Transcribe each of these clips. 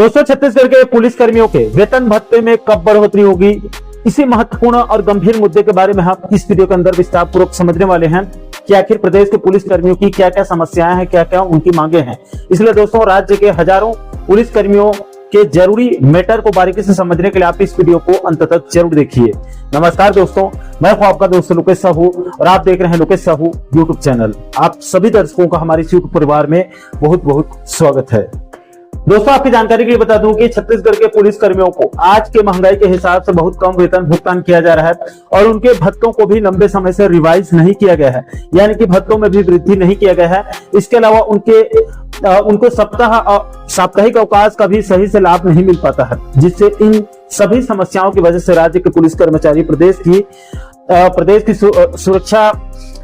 दोस्तों, छत्तीसगढ़ के पुलिस कर्मियों के वेतन भत्ते में कब बढ़ोतरी होगी, इसी महत्वपूर्ण और गंभीर मुद्दे के बारे में हम इस वीडियो के अंदर विस्तार पूर्वक समझने वाले हैं कि आखिर प्रदेश के पुलिस कर्मियों की क्या क्या समस्याएं हैं, क्या क्या उनकी मांगे हैं। इसलिए दोस्तों, राज्य के हजारों पुलिस कर्मियों के जरूरी मैटर को बारीकी से समझने के लिए आप इस वीडियो को अंत तक जरूर देखिए। नमस्कार दोस्तों, मैं हूं आपका दोस्त लोकेश साहू और आप देख रहे हैं लोकेश साहू यूट्यूब चैनल। आप सभी दर्शकों का हमारे इस यूट्यूब परिवार में बहुत बहुत स्वागत है। दोस्तों, आपकी जानकारी के लिए बता दूं कि छत्तीसगढ़ के पुलिस कर्मियों को आज के महंगाई के हिसाब से बहुत कम वेतन भुगतान किया जा रहा है और उनके भत्तों को भी लंबे समय से रिवाइज नहीं किया गया है, यानी कि भत्तों में भी वृद्धि नहीं किया गया है। इसके अलावा उनको साप्ताहिक अवकाश का भी सही से लाभ नहीं मिल पाता है, जिससे इन सभी समस्याओं की वजह से राज्य के पुलिस कर्मचारी प्रदेश की सुरक्षा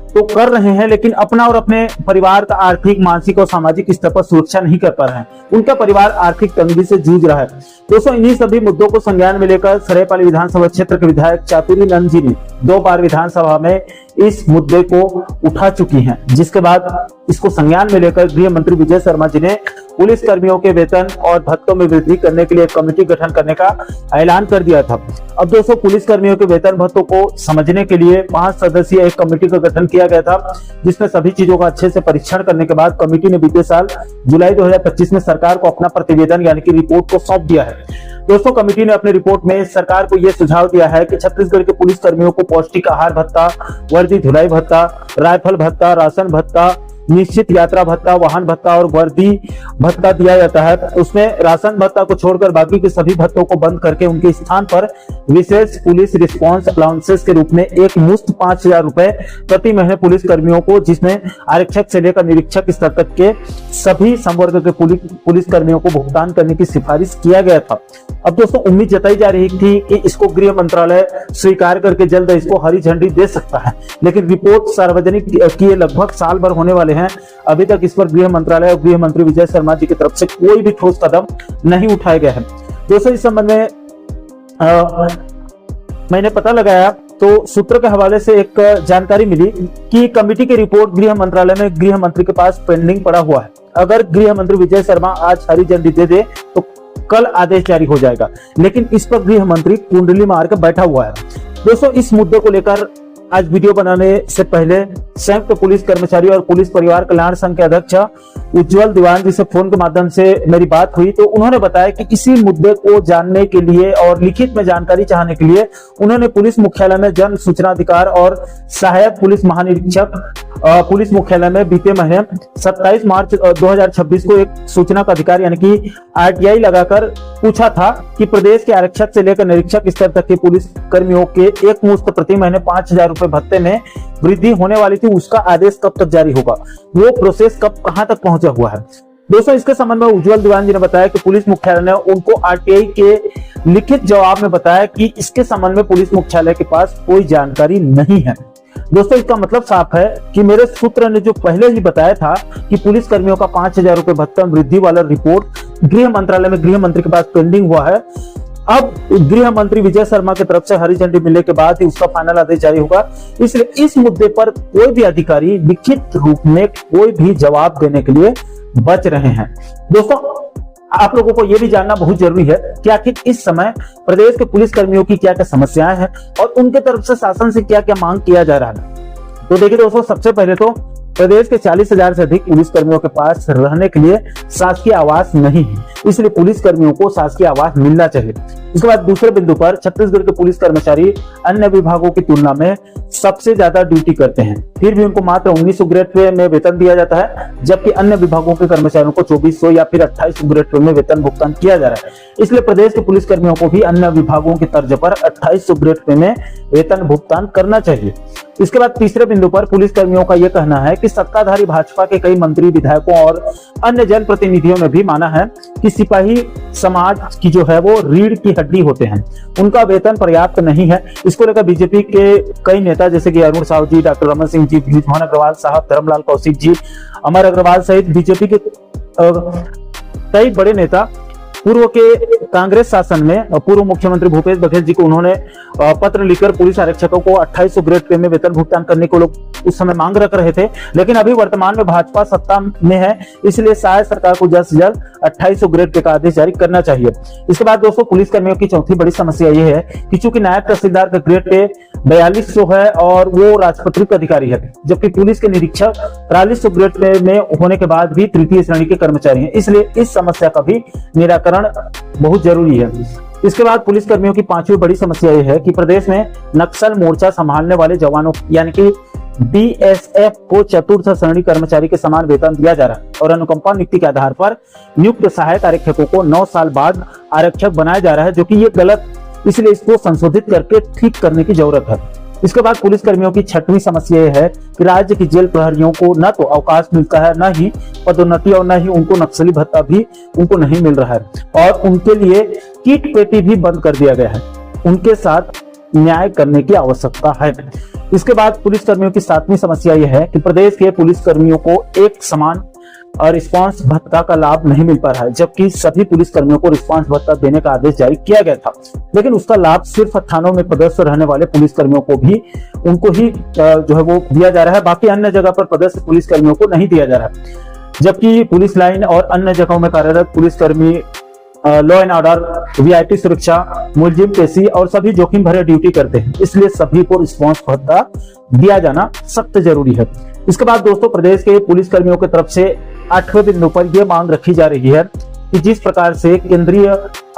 तो कर रहे हैं, लेकिन अपना और अपने परिवार का आर्थिक, मानसिक और सामाजिक स्तर पर सुरक्षा नहीं कर पा रहे हैं। उनका परिवार आर्थिक तंगी से जूझ रहा है। दोस्तों, इन्हीं सभी मुद्दों को संज्ञान में लेकर सरायपाली विधानसभा क्षेत्र के विधायक चातुरी नंद जी ने 2 बार विधानसभा में इस मुद्दे को उठा चुकी हैं, जिसके बाद इसको संज्ञान में लेकर गृह मंत्री विजय शर्मा जी ने पुलिस कर्मियों के वेतन और भत्तों में वृद्धि करने के लिए एक कमेटी गठन करने का ऐलान कर दिया था। अब दोस्तों, पुलिस कर्मियों के वेतन भत्तों को समझने के लिए 5 सदस्यीय एक कमेटी का गठन किया गया था, जिसमें सभी चीजों का अच्छे से परीक्षण करने के बाद कमेटी ने बीते साल जुलाई 2025 में सरकार को अपना प्रतिवेदन यानी कि रिपोर्ट को सौंप दिया है। दोस्तों, कमेटी ने अपने रिपोर्ट में सरकार को यह सुझाव दिया है कि छत्तीसगढ़ के पुलिस कर्मियों को पौष्टिक आहार भत्ता, वर्दी धुलाई भत्ता, राइफल भत्ता, राशन भत्ता, निश्चित यात्रा भत्ता, वाहन भत्ता और वर्दी भत्ता दिया जाता है। उसमें राशन भत्ता को छोड़कर बाकी के सभी भत्तों को बंद करके उनके स्थान पर विशेष पुलिस रिस्पॉन्स अलाउंसेस के रूप में एक मुश्त 5,000 रुपए प्रति महीने पुलिस कर्मियों को, जिसमें आरक्षक से लेकर निरीक्षक स्तर तक के सभी संवर्ग के पुलिस कर्मियों को भुगतान करने की सिफारिश किया गया था। अब दोस्तों, उम्मीद जताई जा रही थी कि इसको गृह मंत्रालय स्वीकार करके जल्द इसको हरी झंडी दे सकता है, लेकिन रिपोर्ट सार्वजनिक किए लगभग साल भर होने वाले हैं। अभी तक इस पर गृह मंत्रालय और गृह मंत्री विजय शर्मा जी की तरफ से कोई भी ठोस कदम नहीं उठाए गए हैं। दोस्तों, इस संबंध में मैंने पता लगाया तो सूत्रों के हवाले से एक जानकारी मिली कि कमेटी की रिपोर्ट गृह मंत्रालय में गृह मंत्री के पास पेंडिंग पड़ा हुआ है। अगर गृह मंत्री विजय शर्मा आज हरी झंडी दे दे तो कल आदेश जारी हो जाएगा, लेकिन इस पर गृह मंत्री कुंडली मार के बैठा हुआ है। दोस्तों, इस मुद्दे को लेकर आज वीडियो बनाने से पहले संयुक्त पुलिस कर्मचारी और पुलिस परिवार कल्याण संघ के अध्यक्ष उज्जवल दीवान जी से फोन के माध्यम से मेरी बात हुई, तो उन्होंने बताया कि इसी मुद्दे को जानने के लिए और लिखित में जानकारी चाहने के लिए उन्होंने पुलिस मुख्यालय में जन सूचना अधिकार और सहायक पुलिस महानिरीक्षक पुलिस मुख्यालय में बीते महीने 27 मार्च 2026 को एक सूचना का अधिकार यानी कि RTI लगाकर पूछा था कि प्रदेश के आरक्षक से लेकर निरीक्षक स्तर तक के पुलिस कर्मियों के एक मुश्त प्रति महीने 5,000 रुपए भत्ते में वृद्धि होने वाली थी, उसका आदेश कब तक जारी होगा, वो प्रोसेस कहां तक पहुंचा हुआ है। दोस्तों, इसके संबंध में उज्जवल दीवान जी ने बताया कि पुलिस मुख्यालय ने उनको RTI के लिखित जवाब में बताया कि इसके संबंध में पुलिस मुख्यालय के पास कोई जानकारी नहीं है। दोस्तों, इसका मतलब साफ है कि मेरे सूत्र ने जो पहले ही बताया था कि पुलिस कर्मियों का 5,000 रुपए भत्ता वृद्धि वाला रिपोर्ट गृह मंत्रालय में गृह मंत्री के पास पेंडिंग हुआ है। अब गृह मंत्री विजय शर्मा की तरफ से हरी झंडी मिलने के बाद ही उसका फाइनल आदेश जारी होगा। इसलिए इस मुद्दे पर कोई भी अधिकारी लिखित रूप में कोई भी जवाब देने के लिए बच रहे हैं। दोस्तों, आप लोगों को यह भी जानना बहुत जरूरी है कि आखिर इस समय प्रदेश के पुलिस कर्मियों की क्या क्या समस्याएं हैं और उनके तरफ से शासन से क्या क्या मांग किया जा रहा है। तो देखिए दोस्तों, सबसे पहले तो प्रदेश के 40,000 से अधिक पुलिस कर्मियों के पास रहने के लिए शासकीय आवास नहीं है, इसलिए पुलिस कर्मियों को शासकीय आवास मिलना चाहिए। इसके बाद दूसरे बिंदु पर छत्तीसगढ़ के पुलिस कर्मचारी अन्य विभागों की तुलना में सबसे ज्यादा ड्यूटी करते हैं, फिर भी उनको मात्र 1900 ग्रेड पे में वेतन दिया जाता है, जबकि अन्य विभागों के कर्मचारियों को 2400 या फिर 2800 ग्रेड पे में वेतन भुगतान किया जा रहा है। इसलिए प्रदेश के पुलिस कर्मियों को भी अन्य विभागों की तर्ज पर 2800 ग्रेड पे में वेतन भुगतान करना चाहिए। इसके बाद तीसरे बिंदु पर पुलिस कर्मियों का यह कहना है कि सत्ताधारी भाजपा के कई मंत्री, विधायकों और अन्य जनप्रतिनिधियों ने भी माना है कि सिपाही समाज की जो है वो रीढ़ की हड्डी होते हैं, उनका वेतन पर्याप्त नहीं है। इसको लेकर बीजेपी के कई नेता जैसे कि अरुण साहू जी, डॉक्टर रमन सिंह जी, बृजमोहन अग्रवाल साहब, धर्मलाल कौशिक जी, अमर अग्रवाल सहित बीजेपी के कई बड़े नेता पूर्व के कांग्रेस शासन में पूर्व मुख्यमंत्री भूपेश बघेल जी को उन्होंने पत्र लिखकर पुलिस आरक्षकों को 2800 ग्रेड पे में वेतन भुगतान करने को लोग उस समय मांग रख रहे थे। लेकिन अभी वर्तमान में भाजपा सत्ता में है, इसलिए शायद सरकार को जल्द से जल्द 2800 ग्रेड पे का आदेश जारी करना चाहिए। इसके बाद दोस्तों पुलिस कर्मियों की चौथी बड़ी समस्या ये है कि चूंकि नायब तहसीलदार का ग्रेड पे 4200 है और वो राजपत्रित अधिकारी है, जबकि पुलिस के निरीक्षक 4300 ग्रेड पे में होने के बाद भी तृतीय श्रेणी के कर्मचारी हैं। इसलिए इस समस्या का भी निराकरण बहुत जरूरी है। इसके बाद पुलिस कर्मियों की पांचवी बड़ी समस्या यह है कि प्रदेश में नक्सल मोर्चा संभालने वाले जवानों यानी कि बीएसएफ को चतुर्थ श्रेणी कर्मचारी के समान वेतन दिया जा रहा है और अनुकंपा नियुक्ति के आधार पर नियुक्त सहायक आरक्षकों को 9 साल बाद आरक्षक बनाया जा रहा है, जो कि ये गलत, इसलिए इसको संशोधित करके ठीक करने की जरूरत है। इसके बाद पुलिस कर्मियों की छठवीं समस्या यह है कि राज्य की जेल प्रहरियों को न तो अवकाश मिलता है, न ही पदोन्नति और न ही उनको नक्सली भत्ता भी उनको नहीं मिल रहा है और उनके लिए किट पेटी भी बंद कर दिया गया है। उनके साथ न्याय करने की आवश्यकता है। इसके बाद पुलिस कर्मियों की सातवीं समस्या यह है कि प्रदेश के पुलिस कर्मियों को एक समान रिस्पांस भत्ता का लाभ नहीं मिल पा रहा है, जबकि सभी पुलिस कर्मियों को रिस्पांस भत्ता देने का आदेश जारी किया गया था, लेकिन उसका लाभ सिर्फ थानों में पदस्थ रहने वाले पुलिस कर्मियों को भी उनको ही जो है वो दिया जा रहा है, बाकी अन्य जगह पर पदस्थ पुलिस कर्मियों को नहीं दिया जा रहा है। जबकि पुलिस लाइन और अन्य जगहों में कार्यरत पुलिस कर्मी लॉ एंड ऑर्डर, वीआईपी सुरक्षा, मुलजिम पेशी और सभी जोखिम भरे ड्यूटी करते हैं, इसलिए सभी को रिस्पांस भत्ता दिया जाना सख्त जरूरी है। इसके बाद दोस्तों प्रदेश के पुलिस कर्मियों की तरफ से 8वें बिंदु पर यह मांग रखी जा रही है कि जिस प्रकार से केंद्रीय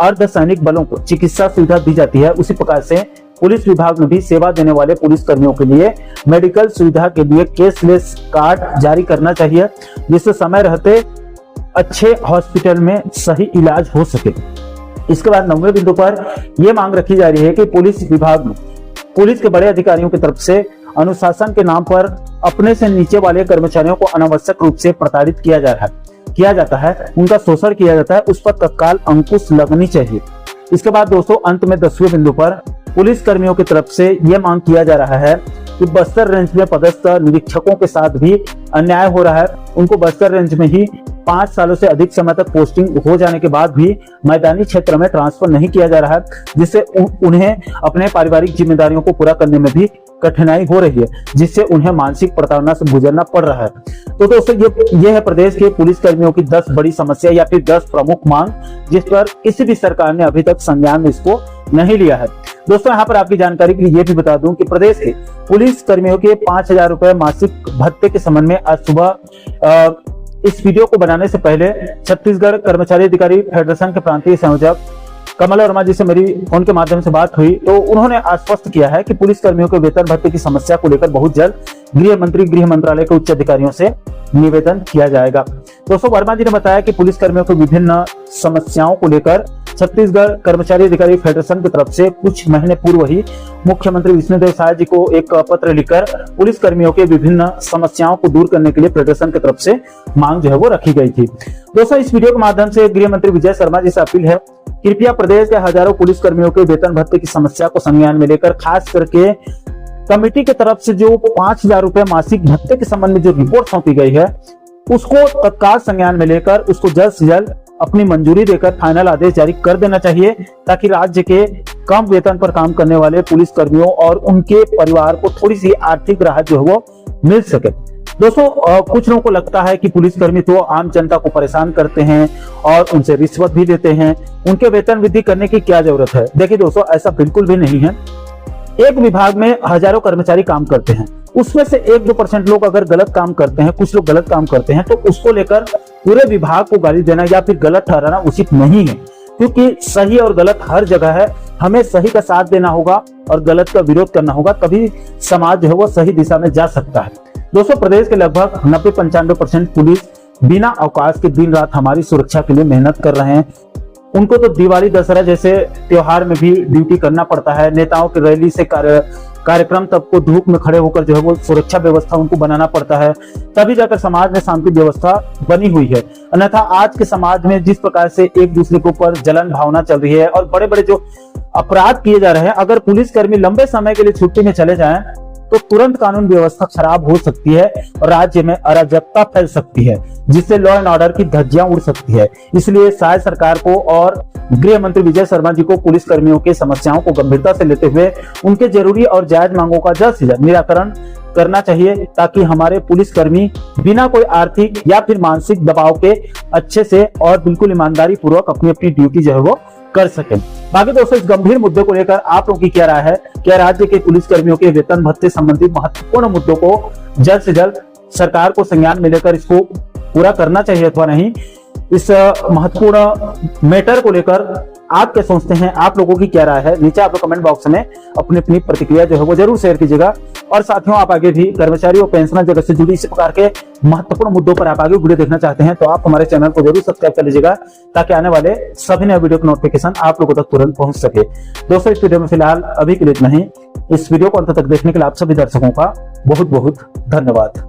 अर्धसैनिक बलों को चिकित्सा सुविधा दी जाती है, उसी प्रकार से पुलिस विभाग में भी सेवा देने वाले पुलिस कर्मियों के लिए मेडिकल सुविधा के लिए कैशलेस कार्ड जारी करना चाहिए, जिससे समय रहते अच्छे हॉस्पिटल में सही इलाज हो सके। इसके बाद 9वें बिंदु पर यह मांग रखी जा रही है कि पुलिस विभाग में पुलिस के बड़े अधिकारियों की तरफ से अनुशासन के नाम पर अपने से नीचे वाले कर्मचारियों को अनावश्यक रूप से प्रताड़ित किया जाता है, उनका शोषण किया जाता है, उस पर तत्काल अंकुश लगनी चाहिए। इसके बाद दोस्तों अंत में 10वें बिंदु पर पुलिस कर्मियों की तरफ से यह मांग किया जा रहा है कि बस्तर रेंज में पदस्थ निरीक्षकों के साथ भी अन्याय हो रहा है। उनको बस्तर रेंज में ही 5 सालों से अधिक समय तक पोस्टिंग हो जाने के बाद भी मैदानी क्षेत्र में ट्रांसफर नहीं किया जा रहा है, जिससे उन्हें अपने पारिवारिक जिम्मेदारियों को पूरा करने में भी कठिनाई हो रही है, जिससे उन्हें मानसिक प्रताड़ना से गुजरना पड़ रहा है। तो दोस्तों ये है प्रदेश के पुलिस कर्मियों की 10 बड़ी समस्या या फिर 10 प्रमुख मांग, जिस पर किसी भी सरकार ने अभी तक संज्ञान में इसको नहीं लिया है। दोस्तों यहाँ पर आपकी जानकारी के लिए ये भी बता दूं कि प्रदेश के पुलिस कर्मियों के 5000 रुपए मासिक भत्ते के संबंध में आज सुबह इस वीडियो को बनाने से पहले छत्तीसगढ़ कर्मचारी अधिकारी फेडरेशन के प्रांतीय संयोजक कमल वर्मा जी से मेरी फोन के माध्यम से बात हुई, तो उन्होंने आश्वस्त किया है कि पुलिस कर्मियों के वेतन भत्ते की समस्या को लेकर बहुत जल्द गृह मंत्रालय के उच्च अधिकारियों से निवेदन किया जाएगा। दोस्तों वर्मा जी ने बताया कि पुलिस कर्मियों को विभिन्न समस्याओं को लेकर छत्तीसगढ़ कर्मचारी अधिकारी फेडरेशन की तरफ से कुछ महीने पूर्व ही मुख्यमंत्री विष्णुदेव साय जी को एक पत्र लिखकर पुलिस कर्मियों के विभिन्न समस्याओं को दूर करने के लिए फेडरेशन की तरफ से मांग जो है वो रखी गई थी। दोस्तों इस वीडियो के माध्यम से गृह मंत्री विजय शर्मा जी से अपील है, कृपया प्रदेश के हजारों पुलिस कर्मियों के वेतन भत्ते की समस्या को संज्ञान में लेकर खास करके कमेटी की तरफ से जो 5000 रुपए मासिक भत्ते के संबंध में जो रिपोर्ट सौंपी गई है, उसको तत्काल संज्ञान में लेकर उसको जल्द से जल्द अपनी मंजूरी देकर फाइनल आदेश जारी कर देना चाहिए, ताकि राज्य के कम वेतन पर काम करने वाले पुलिस कर्मियों और उनके परिवार को थोड़ी सी आर्थिक राहत जो है वो मिल सके। दोस्तों कुछ लोगों को लगता है कि पुलिसकर्मी तो आम जनता को परेशान करते हैं और उनसे रिश्वत भी देते हैं, उनके वेतन वृद्धि करने की क्या जरूरत है। देखिए दोस्तों ऐसा बिल्कुल भी नहीं है। एक विभाग में हजारों कर्मचारी काम करते हैं, उसमें से 1-2% लोग अगर गलत काम करते हैं, कुछ लोग गलत काम करते हैं, तो उसको लेकर पूरे विभाग को गाली देना या फिर गलत ठहराना उचित नहीं है, क्योंकि सही और गलत हर जगह है। हमें सही का साथ देना होगा और गलत का विरोध करना होगा, तभी समाज जो है वो सही दिशा में जा सकता है। दोस्तों प्रदेश के लगभग 90-95% पुलिस बिना अवकाश के दिन रात हमारी सुरक्षा के लिए मेहनत कर रहे हैं। उनको तो दिवाली दशहरा जैसे त्योहार में भी ड्यूटी करना पड़ता है। नेताओं की रैली से कार्यक्रम तब को धूप में खड़े होकर जो है वो सुरक्षा व्यवस्था उनको बनाना पड़ता है, तभी जाकर समाज में शांति व्यवस्था बनी हुई है। अन्यथा आज के समाज में जिस प्रकार से एक दूसरे के ऊपर जलन भावना चल रही है और बड़े बड़े जो अपराध किए जा रहे हैं, अगर पुलिसकर्मी लंबे समय के लिए छुट्टी में चले जाएं तो तुरंत कानून व्यवस्था खराब हो सकती है और राज्य में अराजकता फैल सकती है, जिससे लॉ एंड ऑर्डर की धज्जियां उड़ सकती है। इसलिए शायद सरकार को और गृह मंत्री विजय शर्मा जी को पुलिस कर्मियों की समस्याओं को गंभीरता से लेते हुए उनके जरूरी और जायज मांगों का जल्द से जल्द निराकरण करना चाहिए, ताकि हमारे पुलिस कर्मी बिना कोई आर्थिक या फिर मानसिक दबाव के अच्छे से और बिल्कुल ईमानदारी पूर्वक अपनी अपनी ड्यूटी जो है वो कर सके। बाकी दोस्तों, इस गंभीर मुद्दे को लेकर आप लोगों की क्या राय है? क्या राज्य के पुलिस कर्मियों के वेतन भत्ते संबंधी महत्वपूर्ण मुद्दों को जल्द से जल्द सरकार को संज्ञान में लेकर इसको पूरा करना चाहिए अथवा नहीं? इस महत्वपूर्ण मैटर को लेकर आप क्या सोचते हैं? आप लोगों की क्या राय है? नीचे आप लोग कमेंट बॉक्स में अपनी अपनी प्रतिक्रिया जो है वो जरूर शेयर कीजिएगा। और साथियों, आप आगे भी कर्मचारी और पेंशनर जगत से जुड़ी इसी प्रकार के महत्वपूर्ण मुद्दों पर आप आगे वीडियो देखना चाहते हैं तो आप हमारे चैनल को जरूर सब्सक्राइब कर लीजिएगा, ताकि आने वाले सभी नए वीडियो की नोटिफिकेशन आप लोगों तक तुरंत पहुंच सके। दोस्तों, इस वीडियो में फिलहाल अभी के लिए इतना ही। इस वीडियो को अंत तक देखने के लिए आप सभी दर्शकों का बहुत बहुत धन्यवाद।